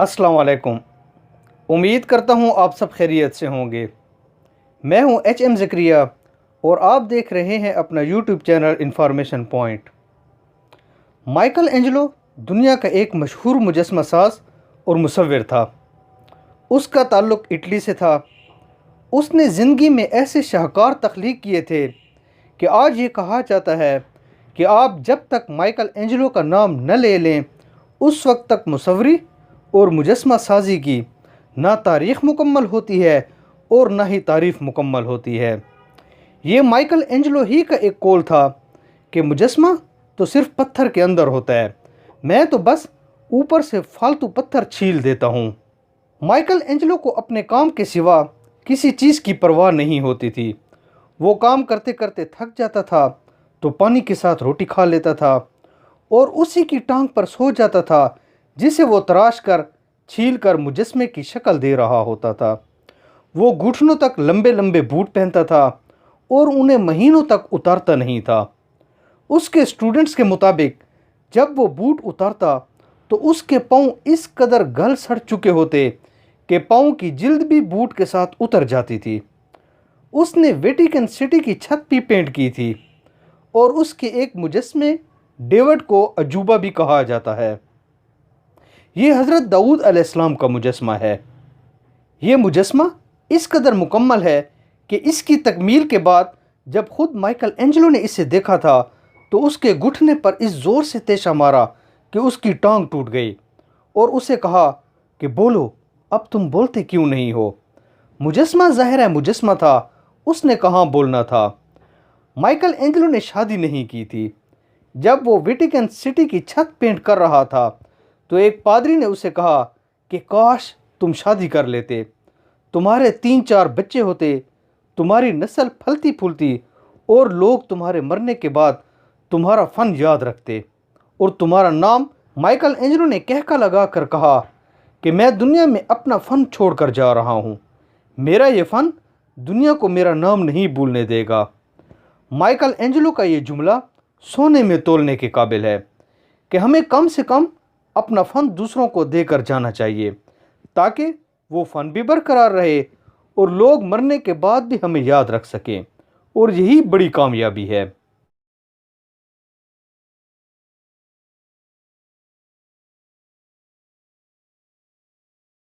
अस्सलाम वालेकुम। उम्मीद करता हूँ आप सब खैरियत से होंगे। मैं हूँ एच.एम. ज़करिया और आप देख रहे हैं अपना YouTube channel information point. Michael Angelo दुनिया का एक मशहूर मुजस्मा साज और मुसव्विर था। उसका ताल्लुक़ इटली से था। उसने ज़िंदगी में ऐसे शाहकार तख्लीक किए थे कि आज ये कहा जाता है कि आप जब तक माइकल एंजेलो का नाम न ले लें उस वक्त तक मुसव्वरी और मुजस्मा साजी की ना तारीख़ मुकम्मल होती है और ना ही तारीफ़ मुकम्मल होती है। ये माइकल एंजेलो ही का एक कौल था कि मुजस्मा तो सिर्फ़ पत्थर के अंदर होता है, मैं तो बस ऊपर से फालतू पत्थर छील देता हूँ। माइकल एंजेलो को अपने काम के सिवा किसी चीज़ की परवाह नहीं होती थी। वो काम करते करते थक जाता था तो पानी के साथ रोटी खा लेता था और उसी की टांग पर सो जाता था जिसे वो तराश कर छील कर मुजस्मे की शक्ल दे रहा होता था। वो घुटनों तक लंबे लंबे बूट पहनता था और उन्हें महीनों तक उतारता नहीं था। उसके स्टूडेंट्स के मुताबिक जब वो बूट उतारता तो उसके पाँव इस कदर गल सड़ चुके होते कि पाँव की जिल्द भी बूट के साथ उतर जाती थी। उसने वेटिकन सिटी की छत भी पेंट की थी और उसके एक मुजस्मे डेविड को अजूबा भी कहा जाता है। ये हज़रत दाऊद अलैहिस्सलाम का मुजस्मा है। ये मुजस्मा इस कदर मुकम्मल है कि इसकी तकमील के बाद जब खुद माइकल एंजेलो ने इसे देखा था तो उसके घुटने पर इस ज़ोर से तेशा मारा कि उसकी टांग टूट गई और उसे कहा कि बोलो, अब तुम बोलते क्यों नहीं हो। मुजस्मा ज़ाहिर है मुजस्मा था, उसने कहाँ बोलना था। माइकल एंजेलो ने शादी नहीं की थी। जब वो वेटिकन सिटी की छत पेंट कर रहा था तो एक पादरी ने उसे कहा कि काश तुम शादी कर लेते, तुम्हारे 3-4 बच्चे होते, तुम्हारी नस्ल फलती फूलती और लोग तुम्हारे मरने के बाद तुम्हारा फ़न याद रखते और तुम्हारा नाम। माइकल एंजेलो ने कहका लगा कर कहा कि मैं दुनिया में अपना फ़न छोड़ कर जा रहा हूँ, मेरा ये फ़न दुनिया को मेरा नाम नहीं भूलने देगा। माइकल एंजेलो का ये जुमला सोने में तोलने के काबिल है कि हमें कम से कम अपना फ़न दूसरों को देकर जाना चाहिए ताकि वो फ़न भी बरकरार रहे और लोग मरने के बाद भी हमें याद रख सकें, और यही बड़ी कामयाबी है।